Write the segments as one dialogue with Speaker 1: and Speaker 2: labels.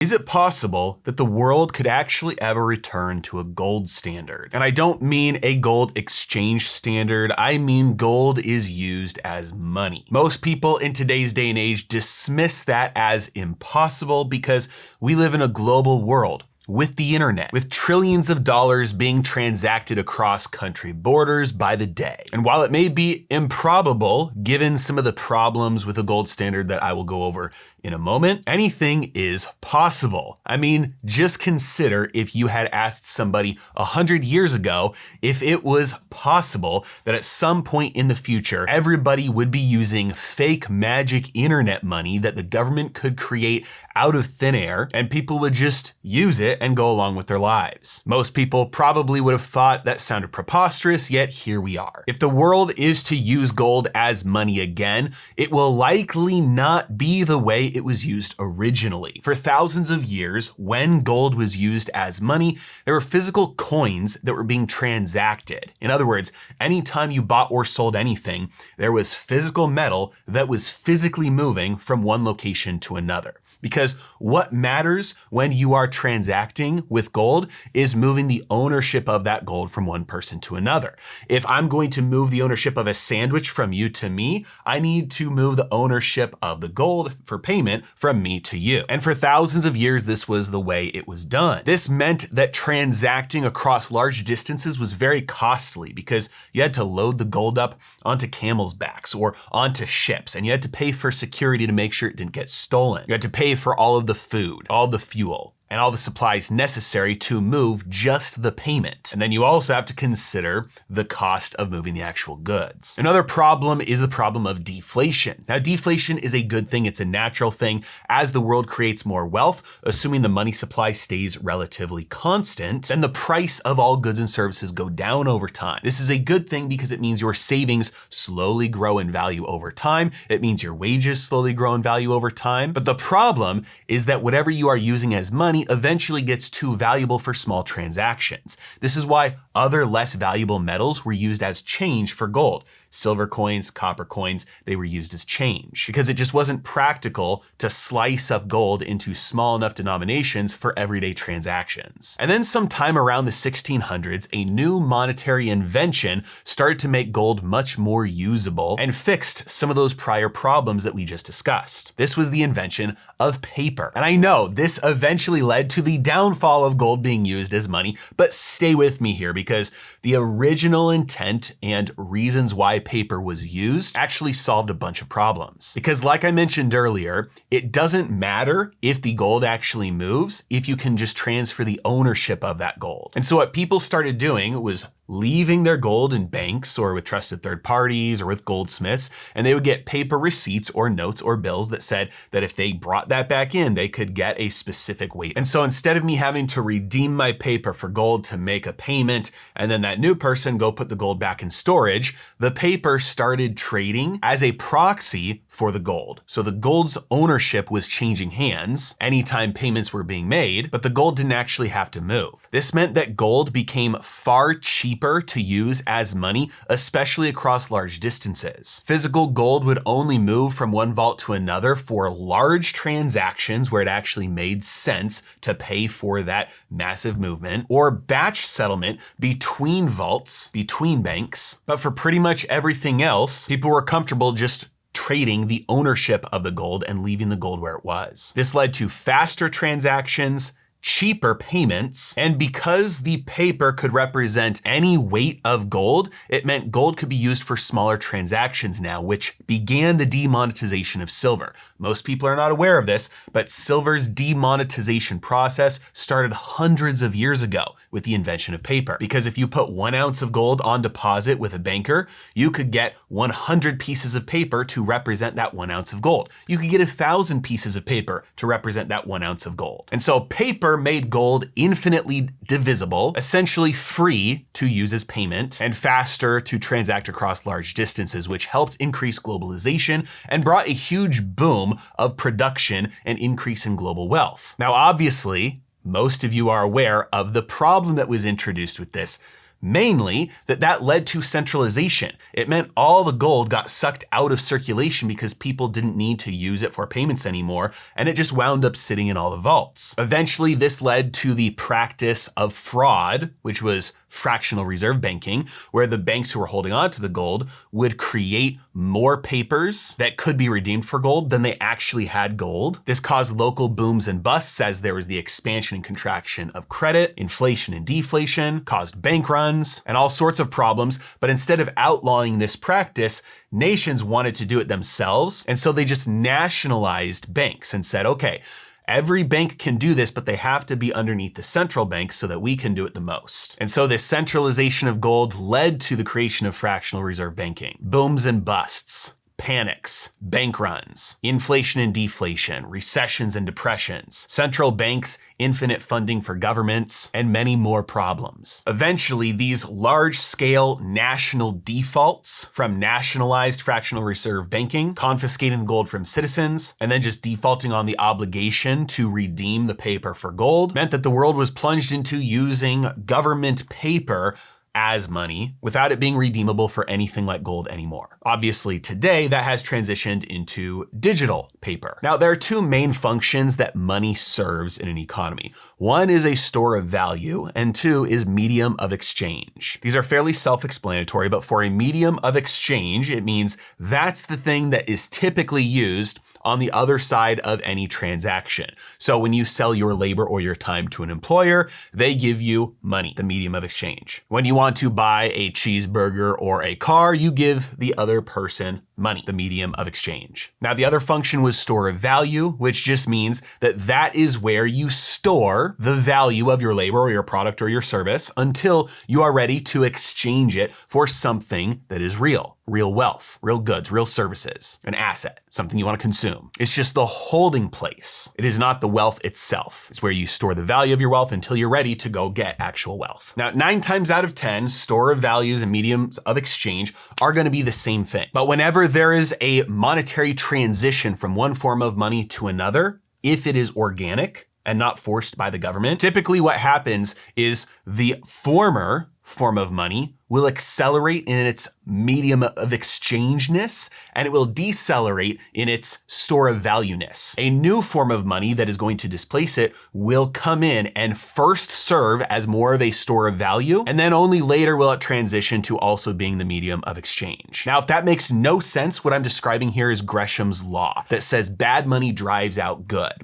Speaker 1: Is it possible that the world could actually ever return to a gold standard? And I don't mean a gold exchange standard, I mean gold is used as money. Most people in today's day and age dismiss that as impossible because we live in a global world with the internet, with trillions of dollars being transacted across country borders by the day. And while it may be improbable, given some of the problems with a gold standard that I will go over in a moment, anything is possible. I mean, just consider if you had asked somebody 100 years ago if it was possible that at some point in the future, everybody would be using fake magic internet money that the government could create out of thin air, and people would just use it and go along with their lives. Most people probably would have thought that sounded preposterous, yet here we are. If the world is to use gold as money again, it will likely not be the way it was used originally. For thousands of years, when gold was used as money, there were physical coins that were being transacted. In other words, anytime you bought or sold anything, there was physical metal that was physically moving from one location to another. Because what matters when you are transacting with gold is moving the ownership of that gold from one person to another. If I'm going to move the ownership of a sandwich from you to me, I need to move the ownership of the gold for payment from me to you. And for thousands of years, this was the way it was done. This meant that transacting across large distances was very costly because you had to load the gold up onto camels' backs or onto ships, and you had to pay for security to make sure it didn't get stolen. You had to pay for all of the food, all the fuel, and all the supplies necessary to move just the payment. And then you also have to consider the cost of moving the actual goods. Another problem is the problem of deflation. Now, deflation is a good thing. It's a natural thing. As the world creates more wealth, assuming the money supply stays relatively constant, then the price of all goods and services go down over time. This is a good thing because it means your savings slowly grow in value over time. It means your wages slowly grow in value over time. But the problem is that whatever you are using as money eventually gets too valuable for small transactions. This is why other less valuable metals were used as change for gold. Silver coins, copper coins, they were used as change because it just wasn't practical to slice up gold into small enough denominations for everyday transactions. And then sometime around the 1600s, a new monetary invention started to make gold much more usable and fixed some of those prior problems that we just discussed. This was the invention of paper. And I know this eventually led to the downfall of gold being used as money, but stay with me here because the original intent and reasons why paper was used actually solved a bunch of problems. Because like I mentioned earlier, it doesn't matter if the gold actually moves if you can just transfer the ownership of that gold. And so what people started doing was leaving their gold in banks or with trusted third parties or with goldsmiths, and they would get paper receipts or notes or bills that said that if they brought that back in, they could get a specific weight. And so instead of me having to redeem my paper for gold to make a payment, and then that new person go put the gold back in storage, the paper started trading as a proxy for the gold. So the gold's ownership was changing hands anytime payments were being made, but the gold didn't actually have to move. This meant that gold became far cheaper to use as money, especially across large distances. Physical gold would only move from one vault to another for large transactions where it actually made sense to pay for that massive movement, or batch settlement between vaults, between banks. But for pretty much everything else, people were comfortable just trading the ownership of the gold and leaving the gold where it was. This led to faster transactions, cheaper payments, and because the paper could represent any weight of gold, it meant gold could be used for smaller transactions now, which began the demonetization of silver. Most people are not aware of this, but silver's demonetization process started hundreds of years ago with the invention of paper. Because if you put 1 ounce of gold on deposit with a banker, you could get 100 pieces of paper to represent that 1 ounce of gold. You could get 1,000 pieces of paper to represent that 1 ounce of gold. And so paper made gold infinitely divisible, essentially free to use as payment, and faster to transact across large distances, which helped increase globalization and brought a huge boom of production and increase in global wealth. Now, obviously, most of you are aware of the problem that was introduced with this. Mainly that led to centralization. It meant all the gold got sucked out of circulation because people didn't need to use it for payments anymore, and it just wound up sitting in all the vaults. Eventually, this led to the practice of fraud, which was fractional reserve banking, where the banks who were holding on to the gold would create more papers that could be redeemed for gold than they actually had gold. This caused local booms and busts as there was the expansion and contraction of credit, inflation and deflation, caused bank runs, and all sorts of problems. But instead of outlawing this practice, nations wanted to do it themselves. And so they just nationalized banks and said, okay, every bank can do this, but they have to be underneath the central bank so that we can do it the most. And so this centralization of gold led to the creation of fractional reserve banking. Booms and busts, panics, bank runs, inflation and deflation, recessions and depressions, central banks, infinite funding for governments, and many more problems. Eventually, these large-scale national defaults from nationalized fractional reserve banking, confiscating the gold from citizens, and then just defaulting on the obligation to redeem the paper for gold, meant that the world was plunged into using government paper as money without it being redeemable for anything like gold anymore. Obviously, today that has transitioned into digital paper. Now, there are two main functions that money serves in an economy. One is a store of value, and two is medium of exchange. These are fairly self-explanatory, but for a medium of exchange, it means that's the thing that is typically used on the other side of any transaction. So when you sell your labor or your time to an employer, they give you money, the medium of exchange. When you want to buy a cheeseburger or a car, you give the other person money, the medium of exchange. Now, the other function was store of value, which just means that is where you store the value of your labor or your product or your service until you are ready to exchange it for something that is real wealth, real goods, real services, an asset, something you want to consume. It's just the holding place. It is not the wealth itself. It's where you store the value of your wealth until you're ready to go get actual wealth. Now, 9 times out of 10, store of values and mediums of exchange are going to be the same thing. But whenever there is a monetary transition from one form of money to another, if it is organic and not forced by the government, typically what happens is the former form of money will accelerate in its medium of exchangeness, and it will decelerate in its store of valueness. A new form of money that is going to displace it will come in and first serve as more of a store of value, and then only later will it transition to also being the medium of exchange. Now, if that makes no sense, what I'm describing here is Gresham's law that says bad money drives out good.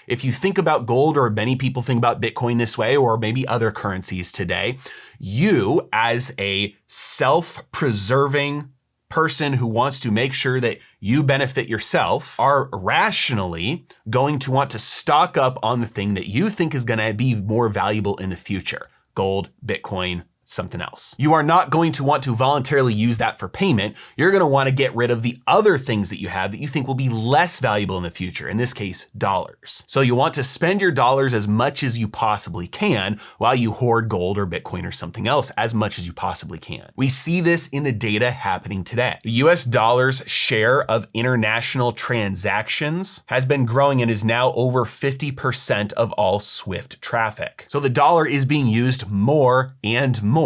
Speaker 1: If you think about gold, or many people think about Bitcoin this way, or maybe other currencies today, you as a self-preserving person who wants to make sure that you benefit yourself are rationally going to want to stock up on the thing that you think is going to be more valuable in the future. Gold, Bitcoin, something else. You are not going to want to voluntarily use that for payment. You're going to want to get rid of the other things that you have that you think will be less valuable in the future, in this case, dollars. So you want to spend your dollars as much as you possibly can while you hoard gold or Bitcoin or something else as much as you possibly can. We see this in the data happening today. The US dollar's share of international transactions has been growing and is now over 50% of all SWIFT traffic. So the dollar is being used more and more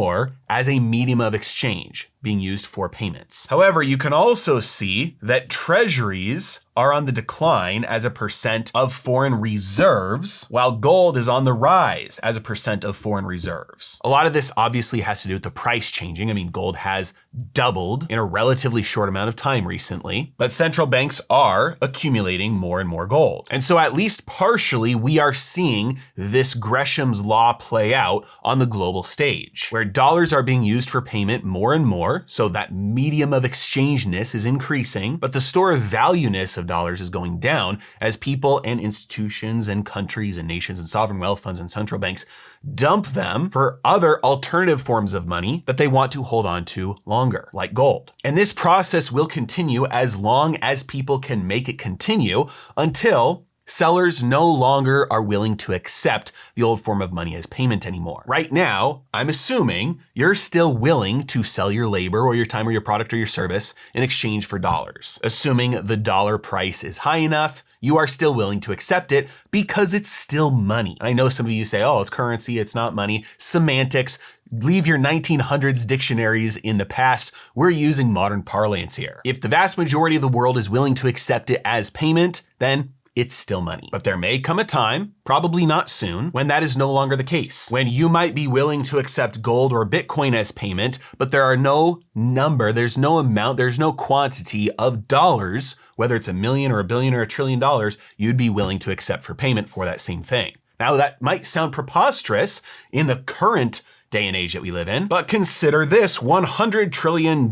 Speaker 1: as a medium of exchange, being used for payments. However, you can also see that treasuries are on the decline as a percent of foreign reserves, while gold is on the rise as a percent of foreign reserves. A lot of this obviously has to do with the price changing. I mean, gold has doubled in a relatively short amount of time recently, but central banks are accumulating more and more gold. And so at least partially, we are seeing this Gresham's law play out on the global stage, where dollars are being used for payment more and more, so that medium of exchangeness is increasing, but the store of valueness of dollars is going down as people and institutions and countries and nations and sovereign wealth funds and central banks dump them for other alternative forms of money that they want to hold on to longer, like gold. And this process will continue as long as people can make it continue until sellers no longer are willing to accept the old form of money as payment anymore. Right now, I'm assuming you're still willing to sell your labor or your time or your product or your service in exchange for dollars. Assuming the dollar price is high enough, you are still willing to accept it because it's still money. I know some of you say, oh, it's currency, it's not money. Semantics. Leave your 1900s dictionaries in the past. We're using modern parlance here. If the vast majority of the world is willing to accept it as payment, then it's still money. But there may come a time, probably not soon, when that is no longer the case. When you might be willing to accept gold or Bitcoin as payment, but there are no number, there's no amount, there's no quantity of dollars, whether it's $1 million or $1 billion or $1 trillion, you'd be willing to accept for payment for that same thing. Now that might sound preposterous in the current day and age that we live in, but consider this $100 trillion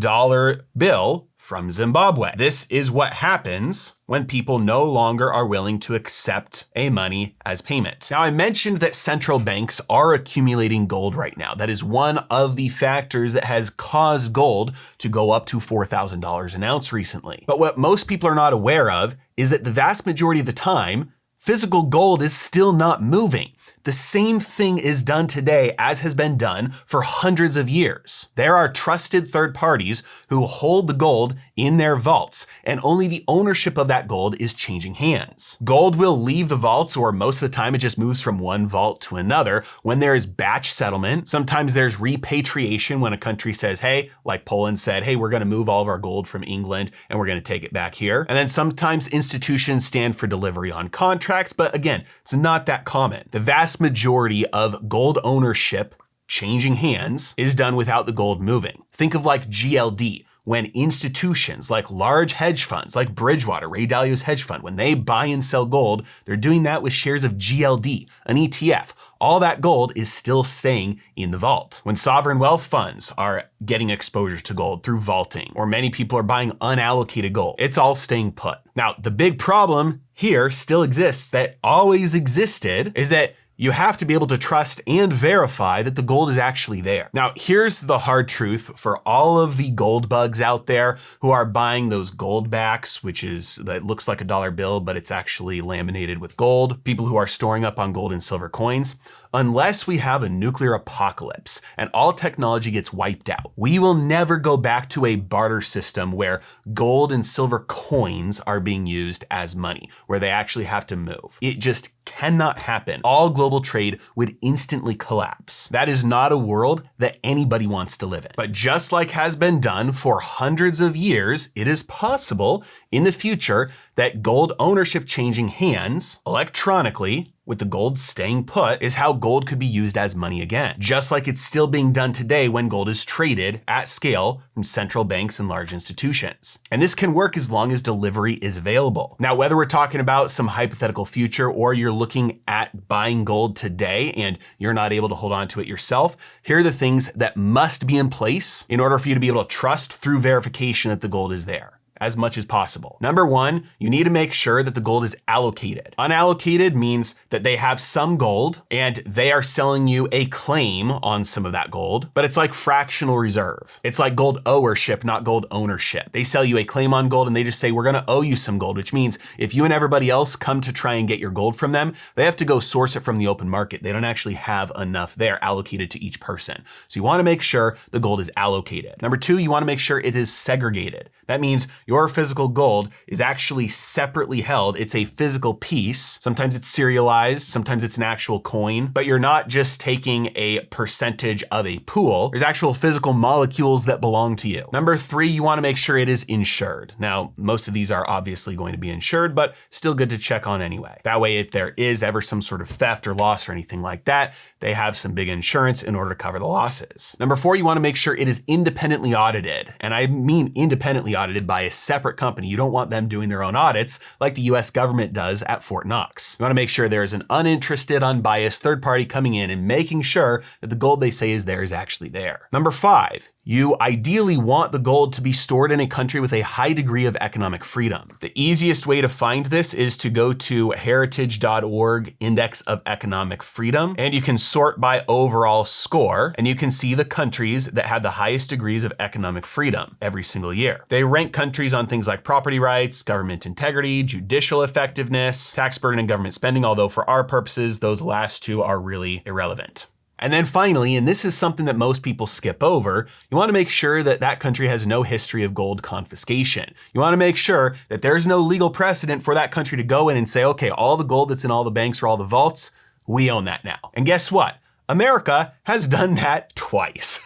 Speaker 1: bill from Zimbabwe. This is what happens when people no longer are willing to accept a money as payment. Now, I mentioned that central banks are accumulating gold right now. That is one of the factors that has caused gold to go up to $4,000 an ounce recently. But what most people are not aware of is that the vast majority of the time, physical gold is still not moving. The same thing is done today as has been done for hundreds of years. There are trusted third parties who hold the gold in their vaults, and only the ownership of that gold is changing hands. Gold will leave the vaults, or most of the time it just moves from one vault to another when there is batch settlement. Sometimes there's repatriation when a country says, hey, like Poland said, hey, we're going to move all of our gold from England and we're going to take it back here. And then sometimes institutions stand for delivery on contracts, but again, it's not that common. The vast majority of gold ownership changing hands is done without the gold moving. Think of like GLD. When institutions like large hedge funds like Bridgewater, Ray Dalio's hedge fund, when they buy and sell gold, they're doing that with shares of GLD, an ETF. All that gold is still staying in the vault. When sovereign wealth funds are getting exposure to gold through vaulting, or many people are buying unallocated gold, it's all staying put. Now, the big problem here still exists that always existed is that you have to be able to trust and verify that the gold is actually there. Now, here's the hard truth for all of the gold bugs out there who are buying those gold backs, which is, that looks like a dollar bill, but it's actually laminated with gold. People who are storing up on gold and silver coins. Unless we have a nuclear apocalypse and all technology gets wiped out, we will never go back to a barter system where gold and silver coins are being used as money, where they actually have to move. It just cannot happen. All global trade would instantly collapse. That is not a world that anybody wants to live in. But just like has been done for hundreds of years, it is possible in the future that gold ownership changing hands electronically, with the gold staying put, is how gold could be used as money again. Just like it's still being done today when gold is traded at scale from central banks and large institutions. And this can work as long as delivery is available. Now, whether we're talking about some hypothetical future or you're looking at buying gold today and you're not able to hold on to it yourself, here are the things that must be in place in order for you to be able to trust through verification that the gold is there as much as possible. Number one, you need to make sure that the gold is allocated. Unallocated means that they have some gold and they are selling you a claim on some of that gold, but it's like fractional reserve. It's like gold owership, not gold ownership. They sell you a claim on gold and they just say, we're gonna owe you some gold, which means if you and everybody else come to try and get your gold from them, they have to go source it from the open market. They don't actually have enough there allocated to each person. So you wanna make sure the gold is allocated. Number two, you wanna make sure it is segregated. That means your physical gold is actually separately held. It's a physical piece. Sometimes it's serialized, sometimes it's an actual coin, but you're not just taking a percentage of a pool. There's actual physical molecules that belong to you. Number three, you want to make sure it is insured. Now, most of these are obviously going to be insured, but still good to check on anyway. That way, if there is ever some sort of theft or loss or anything like that, they have some big insurance in order to cover the losses. Number four, you want to make sure it is independently audited. And I mean independently audited by a separate company. You don't want them doing their own audits like the US government does at Fort Knox. You want to make sure there is an uninterested, unbiased third party coming in and making sure that the gold they say is there is actually there. Number five, you ideally want the gold to be stored in a country with a high degree of economic freedom. The easiest way to find this is to go to heritage.org Index of Economic Freedom, and you can sort by overall score, and you can see the countries that have the highest degrees of economic freedom every single year. They rank countries on things like property rights, government integrity, judicial effectiveness, tax burden, and government spending, although for our purposes, those last two are really irrelevant. And then finally, and this is something that most people skip over, you want to make sure that that country has no history of gold confiscation. You want to make sure that there's no legal precedent for that country to go in and say, okay, all the gold that's in all the banks or all the vaults, we own that now. And guess what? America has done that twice.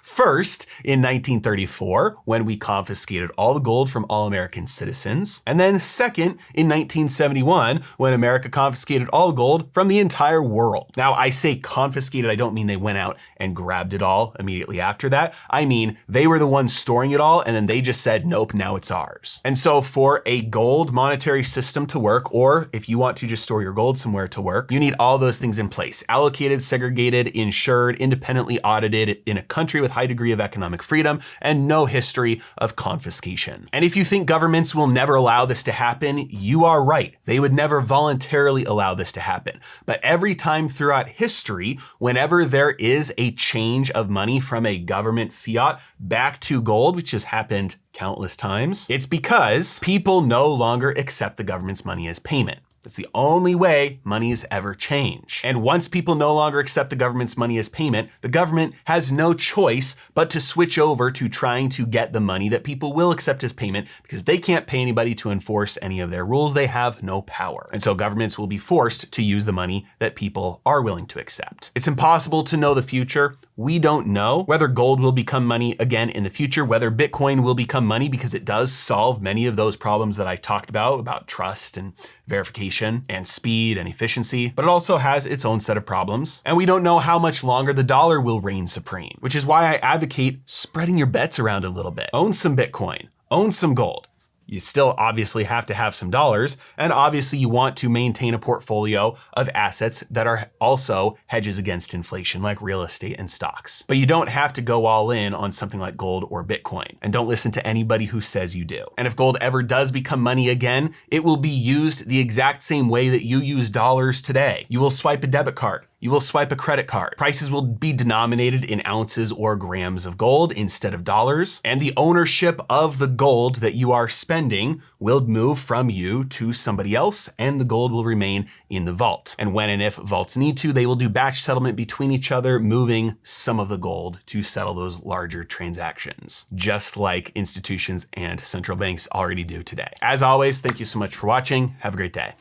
Speaker 1: First, in 1934, when we confiscated all the gold from all American citizens. And then second, in 1971, when America confiscated all the gold from the entire world. Now, I say confiscated, I don't mean they went out and grabbed it all immediately after that. I mean, they were the ones storing it all, and then they just said, nope, now it's ours. And so for a gold monetary system to work, or if you want to just store your gold somewhere to work, you need all those things in place. Allocated, segregated, insured, independently audited in a country with high degree of economic freedom and no history of confiscation. And if you think governments will never allow this to happen, you are right. They would never voluntarily allow this to happen. But every time throughout history, whenever there is a change of money from a government fiat back to gold, which has happened countless times, it's because people no longer accept the government's money as payment. That's the only way monies ever change. And once people no longer accept the government's money as payment, the government has no choice but to switch over to trying to get the money that people will accept as payment, because if they can't pay anybody to enforce any of their rules, they have no power. And so governments will be forced to use the money that people are willing to accept. It's impossible to know the future. We don't know whether gold will become money again in the future, whether Bitcoin will become money, because it does solve many of those problems that I talked about trust and verification and speed and efficiency, but it also has its own set of problems. And we don't know how much longer the dollar will reign supreme, which is why I advocate spreading your bets around a little bit. Own some Bitcoin, own some gold. You still obviously have to have some dollars, and obviously you want to maintain a portfolio of assets that are also hedges against inflation, like real estate and stocks. But you don't have to go all in on something like gold or Bitcoin, and don't listen to anybody who says you do. And if gold ever does become money again, it will be used the exact same way that you use dollars today. You will swipe a debit card. You will swipe a credit card. Prices will be denominated in ounces or grams of gold instead of dollars. And the ownership of the gold that you are spending will move from you to somebody else, and the gold will remain in the vault. And when and if vaults need to, they will do batch settlement between each other, moving some of the gold to settle those larger transactions, just like institutions and central banks already do today. As always, thank you so much for watching. Have a great day.